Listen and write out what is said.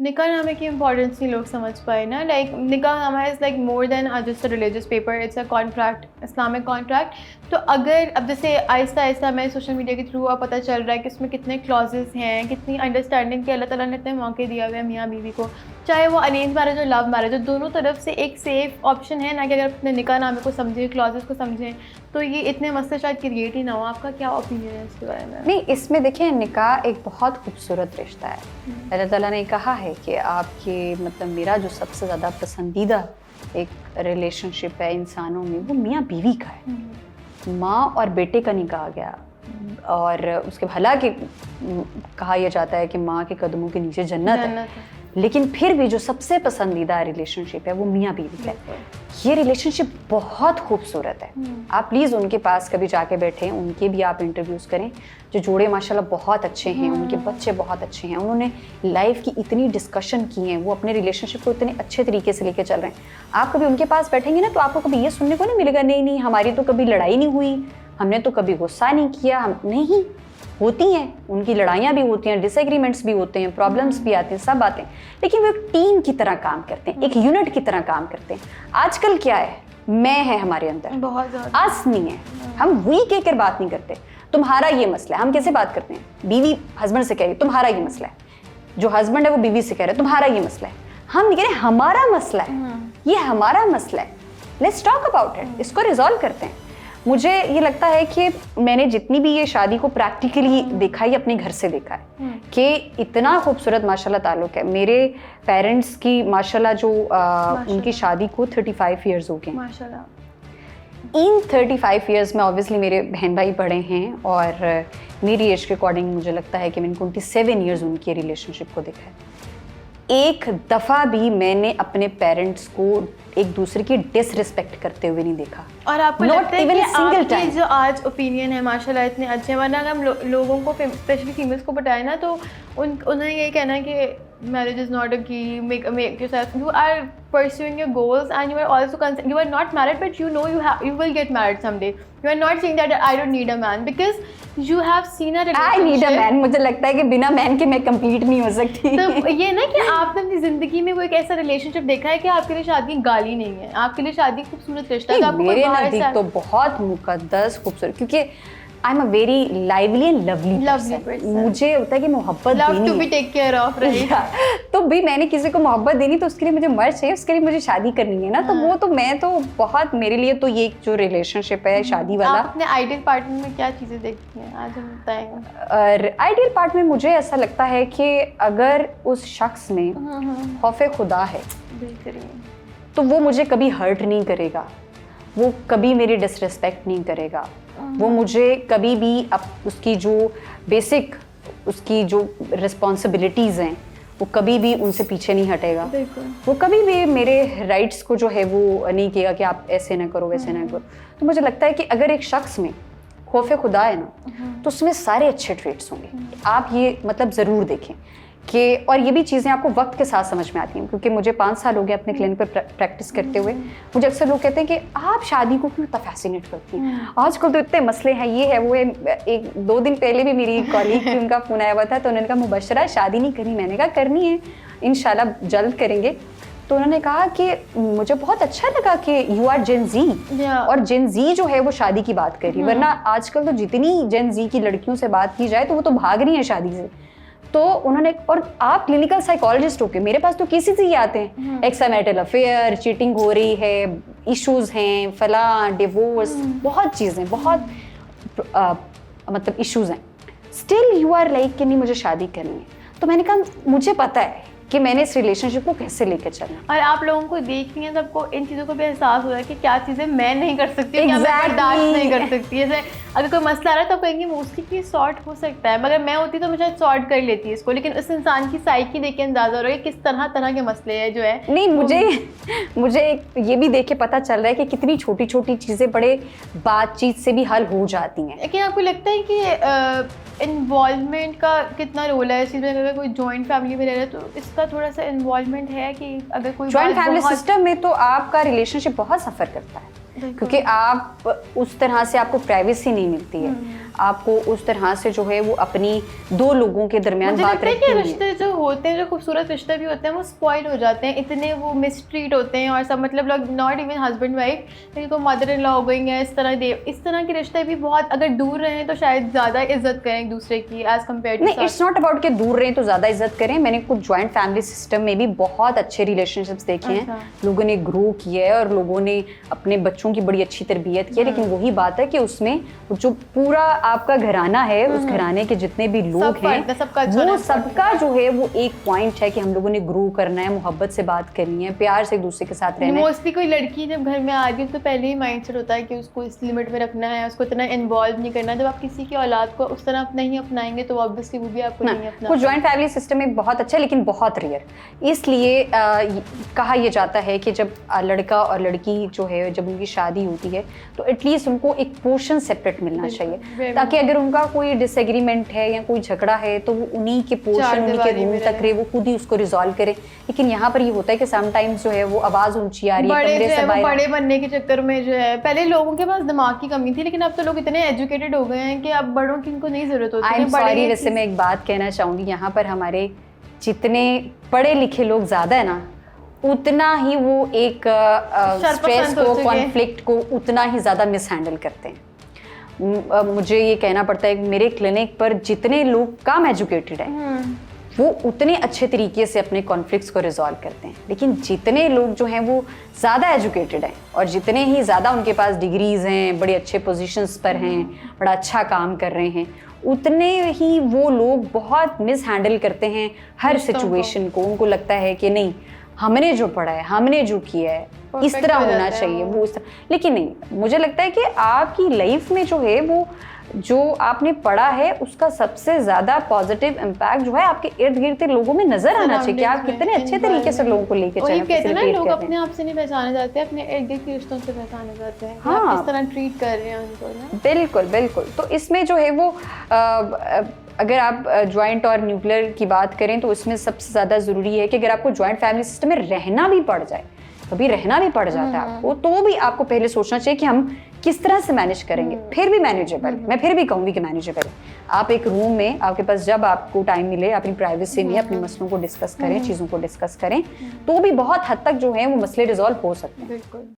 निकाहनामे की इम्पोर्टेंस नहीं लोग समझ पाए ना। Like nikahnama is like more than just a religious paper, it's a contract, Islamic contract. तो अगर अब जैसे आहिस्ता आहिस्ता हमें सोशल मीडिया के थ्रू अब पता चल रहा है कि इसमें कितने क्लॉजेस हैं, कितनी अंडरस्टैंडिंग के अल्लाह ताला ने इतने मौके दिया हुए हैं मियाँ बीवी को, चाहे वो अरेंज मैरिज और लव मैरिज हो, दोनों तरफ से एक सेफ ऑप्शन है ना कि अगर अपने निकाहनामे को समझें, क्लॉजेस को समझें, तो ये इतने मसले शायद क्रिएट ही ना हो। आपका क्या ओपिनियन है इसके बारे में? नहीं, इसमें देखिए निकाह एक बहुत खूबसूरत रिश्ता है। अल्लाह ताला ने कहा है कि आपके मतलब मेरा जो सबसे ज़्यादा पसंदीदा एक रिलेशनशिप है इंसानों में वो मियाँ बीवी का है। माँ और बेटे का नहीं कहा गया, और उसके हालांकि कहा यह जाता है कि माँ के कदमों के नीचे जन्नत है, लेकिन फिर भी जो सबसे पसंदीदा रिलेशनशिप है वो मियाँ बीवी का है। ये रिलेशनशिप बहुत खूबसूरत है। आप प्लीज़ उनके पास कभी जाके बैठें, उनके भी आप इंटरव्यूज़ करें। जो जोड़े माशाल्लाह बहुत अच्छे हैं, उनके बच्चे बहुत अच्छे हैं, उन्होंने लाइफ की इतनी डिस्कशन की हैं, वो अपने रिलेशनशिप को इतने अच्छे तरीके से लेके चल रहे हैं। आप कभी उनके पास बैठेंगे ना तो आपको कभी ये सुनने को नहीं मिलेगा नहीं नहीं हमारी तो कभी लड़ाई नहीं हुई, हमने तो कभी गुस्सा नहीं किया। हम नहीं, होती हैं, उनकी लड़ाइयाँ भी होती हैं, डिसएग्रीमेंट्स भी होते हैं, प्रॉब्लम्स भी आते हैं, सब आते हैं, लेकिन वो एक टीम की तरह काम करते हैं, एक यूनिट की तरह काम करते हैं। आजकल क्या है, मैं है हमारे अंदर, बहुत ज़्यादा आस नहीं है। हम वी कहकर बात नहीं करते, तुम्हारा ये मसला है। हम कैसे बात करते हैं, बीवी हस्बैंड से कह रही तुम्हारा ये मसला है, जो हस्बैंड है वो बीवी से कह रहे तुम्हारा ये मसला है। हम नहीं कह रहे हमारा मसला है, ये हमारा मसला है, लेट्स टॉक अबाउट इट, इसको रिजॉल्व करते हैं। मुझे ये लगता है कि मैंने जितनी भी ये शादी को प्रैक्टिकली देखा है, अपने घर से देखा है कि इतना खूबसूरत माशाल्लाह ताल्लुक है। मेरे पेरेंट्स की माशाल्लाह जो उनकी शादी को 35 इयर्स हो गए माशाल्लाह। इन 35 इयर्स में ऑब्वियसली मेरे बहन भाई बड़े हैं, और मेरी एज के अकॉर्डिंग मुझे लगता है कि मैंने 27 इयर्स उनके रिलेशनशिप को देखा है। एक दफ़ा भी मैंने अपने पेरेंट्स को एक दूसरे की डिसरिस्पेक्ट करते हुए नहीं देखा। और आपको लगता है कि आपके जो आज ओपिनियन है माशाल्लाह इतने अच्छे हैं, वरना अगर हम लोगों को स्पेशली फीमेल्स को बताए ना तो उन्हें ये कहना है कि marriage is not a key, make yourself, you are pursuing your goals and you are also you are not married but you know you will get married someday. You are not saying that I don't need a man because you have seen a relationship. I need a man. मुझे लगता है कि बिना man के मैं complete नहीं हो सकती। तो ये ना कि आपने अपनी ज़िंदगी में वो एक ऐसा रिलेशनशिप देखा है कि आपके लिए शादी गाली नहीं है, आपके लिए शादी खूबसूरत रिश्ता है। मेरे नज़दीक तो बहुत मुकद्दस खूबसूरत, क्योंकि I am a very lively and lovely person. मुझे होता है कि मोहब्बत देनी है, टेक केयर ऑफ, राइट। तो भी मैंने किसी को मोहब्बत देनी तो उसके लिए मुझे मर्द चाहिए, उसके लिए मुझे शादी करनी है ना। तो वो तो मैं तो बहुत, मेरे लिए तो ये जो रिलेशनशिप है शादी वाला। आप अपने आइडियल पार्टनर में क्या चीज़ें देखती हैं, आज हम बताएंगे। और आइडियल पार्टनर मुझे ऐसा लगता है कि अगर उस शख्स में खौफ खुदा है तो वो मुझे कभी हर्ट नहीं करेगा, वो कभी मेरी डिसरिस्पेक्ट नहीं करेगा, वो मुझे कभी भी उसकी जो बेसिक उसकी जो रिस्पॉन्सिबिलिटीज़ हैं वो कभी भी उनसे पीछे नहीं हटेगा। वो कभी भी मेरे राइट्स को जो है वो नहीं कहेगा कि आप ऐसे ना करो वैसे ना करो। तो मुझे लगता है कि अगर एक शख्स में खौफ खुदा है ना तो उसमें सारे अच्छे ट्रेट्स होंगे। आप ये मतलब ज़रूर देखें कि, और ये भी चीज़ें आपको वक्त के साथ समझ में आती हैं, क्योंकि मुझे 5 साल हो गए अपने क्लिनिक पर प्रैक्टिस करते हुए। मुझे अक्सर लोग कहते हैं कि आप शादी को क्यों इतना फैसिनेट करती हैं, आजकल तो इतने मसले हैं, ये है वो है। 1-2 दिन पहले भी मेरी कॉलीग की उनका फ़ोन आया हुआ था, तो उन्होंने कहा मुबशरा शादी नहीं करनी। मैंने कहा करनी है, इंशाल्लाह जल्द करेंगे। तो उन्होंने कहा कि मुझे बहुत अच्छा लगा कि यू आर जेन जी, और जेन जी जो है वो शादी की बात कर रही है, वरना आजकल तो जितनी जेन जी की लड़कियों से बात की जाए तो वो तो भाग रही हैं शादी से। तो उन्होंने, और आप क्लिनिकल साइकोलॉजिस्ट होके मेरे पास तो केसेस ही आते हैं, एक्स्ट्रा मैरिटल अफेयर, चीटिंग हो रही है, इश्यूज हैं, फलां, डिवोर्स, बहुत चीज़ें, बहुत मतलब इश्यूज हैं। स्टिल यू आर लाइक कि नहीं मुझे शादी करनी है। तो मैंने कहा मुझे पता है कि मैंने इस रिलेशनशिप को कैसे लेकर चलना। और आप लोगों को देख रही हैं, सबको इन चीज़ों को भी एहसास हो रहा है कि क्या चीज़ें मैं नहीं कर सकती, क्या मैं बर्दाश्त नहीं कर सकती। जैसे अगर कोई मसला आ रहा है तो कहेंगे मोस्टली कि सॉर्ट हो सकता है, मगर मैं होती तो मुझे सॉर्ट कर लेती है इसको, लेकिन उस इंसान की साइकी देख के अंदाज़ा हो रहा है कि किस तरह के मसले हैं जो है। नहीं, मुझे ये भी देख के पता चल रहा है कि कितनी छोटी छोटी चीज़ें बड़े बातचीत से भी हल हो जाती हैं। लेकिन आपको लगता है कि इन्वॉल्वमेंट का कितना रोल है इस चीज़ में? अगर कोई जॉइंट फैमिली में रह रहा है तो इसका थोड़ा सा इन्वॉल्वमेंट है कि अगर कोई जॉइंट फैमिली सिस्टम में तो आपका रिलेशनशिप बहुत सफ़र करता है, क्योंकि आप उस तरह से आपको प्राइवेसी नहीं मिलती है, आपको उस तरह से जो है वो अपनी दो लोगों के दरमियान मुझे बात लगता है रखनी कि है। रिश्ते जो होते हैं, जो खूबसूरत रिश्ते भी होते हैं, वो स्पॉइल हो जाते हैं, इतने वो मिसट्रीट होते हैं और सब, मतलब लोग नॉट इवन हस्बैंड वाइफ, लेकिन कोई मदर इन लॉ हो गई है, इस तरह के रिश्ते भी बहुत, अगर दूर रहें तो शायद ज़्यादा इज्जत करें एक दूसरे की एज कम्पेयर टू। नहीं, इट्स नॉट अबाउट कि दूर रहें तो ज़्यादा इज्जत करें। मैंने कुछ जॉइंट फैमिली सिस्टम में भी बहुत अच्छे रिलेशनशिप्स देखे हैं, लोगों ने ग्रो किया है और लोगों ने अपने बच्चों की बड़ी अच्छी तरबियत की है। लेकिन वही बात है कि उसमें जो पूरा आपका घराना है, उस घराने के जितने भी लोग हैं, वो सबका जो है वो एक पॉइंट है कि हम लोगों ने ग्रो करना है, मोहब्बत से बात करनी है, प्यार से एक दूसरे के साथ रहना है। मोस्टली कोई लड़की जब घर में आ रही है तो पहले ही माइंडसेट होता है कि उसको इस लिमिट में रखना है, उसको इतना इन्वॉल्व नहीं करना। जब आप किसी की औलाद को उस तरह नहीं अपनाएंगे तो ऑब्वियसली वो भी आपको नहीं अपना। कुछ जॉइंट फैमिली सिस्टम में बहुत अच्छा है लेकिन बहुत रेयर, इसलिए कहा यह जाता है कि जब लड़का और लड़की जो है जब उनकी शादी होती है तो एटलीस्ट उनको एक पोर्शन सेपरेट मिलना चाहिए, ताकि अगर उनका कोई डिसएग्रीमेंट है या कोई झगड़ा है तो वो उन्हीं के पोर्शन, उन्हीं के रूम तक रहे, वो खुद ही उसको रिजॉल्व करे। लेकिन यहाँ पर ये होता है कि समटाइम्स जो है वो आवाज़ ऊंची आ रही है, कमरे से बाहर, बड़े बनने के चक्कर में जो है, पहले लोगों के पास दिमाग की कमी थी, लेकिन अब तो लोग इतने एजुकेटेड हो गए हैं कि अब बड़ों की इनको नहीं जरूरत होती है। आई एम सॉरी, वैसे मैं एक बात कहना चाहूँगी, यहाँ पर हमारे जितने पढ़े लिखे लोग ज़्यादा है ना, उतना ही वो एक स्ट्रेस को, कॉन्फ्लिक्ट को उतना ही ज़्यादा मिसहैंडल करते हैं। मुझे ये कहना पड़ता है कि मेरे क्लिनिक पर जितने लोग कम एजुकेटेड हैं वो उतने अच्छे तरीके से अपने कॉन्फ्लिक्ट्स को रिजॉल्व करते हैं, लेकिन जितने लोग जो हैं वो ज़्यादा एजुकेटेड हैं और जितने ही ज़्यादा उनके पास डिग्रीज़ हैं, बड़े अच्छे पोजीशंस पर हैं, बड़ा अच्छा काम कर रहे हैं, उतने ही वो लोग बहुत मिस हैंडल करते हैं हर सिचुएशन को। उनको लगता है कि नहीं, हमने जो पढ़ा है, हमने जो किया है, इस तरह होना चाहिए, वो इस तरह। लेकिन नहीं, मुझे लगता है कि आपकी लाइफ में जो है वो जो आपने पढ़ा है उसका सबसे ज़्यादा पॉजिटिव इम्पैक्ट जो है आपके इर्द गिर्द लोगों में नजर आना चाहिए कि आप कितने अच्छे तरीके से लोगों को लेके चल रहे हैं। लोग अपने आप से नहीं पहचाने जाते, अपने इर्द गिर्द के रिश्तों से पहचाने जाते हैं। हाँ, आप किस तरह ट्रीट कर रहे हैं उनको ना। बिल्कुल बिल्कुल। तो इसमें जो है वो अगर आप जॉइंट और न्यूक्लियर की बात करें तो इसमें सबसे ज़्यादा ज़रूरी है कि अगर आपको जॉइंट फैमिली सिस्टम में रहना भी पड़ जाए, कभी रहना भी पड़ जाता है आपको, तो भी आपको पहले सोचना चाहिए कि हम किस तरह से मैनेज करेंगे। फिर भी मैनेजेबल, मैं फिर भी कहूँगी कि मैनेजेबल है। आप एक रूम में, आपके पास जब आपको टाइम मिले, अपनी प्राइवेसी में अपने मसलों को डिस्कस करें, चीज़ों को डिस्कस करें, तो भी बहुत हद तक जो है वो मसले रिजॉल्व हो सकते हैं। बिल्कुल।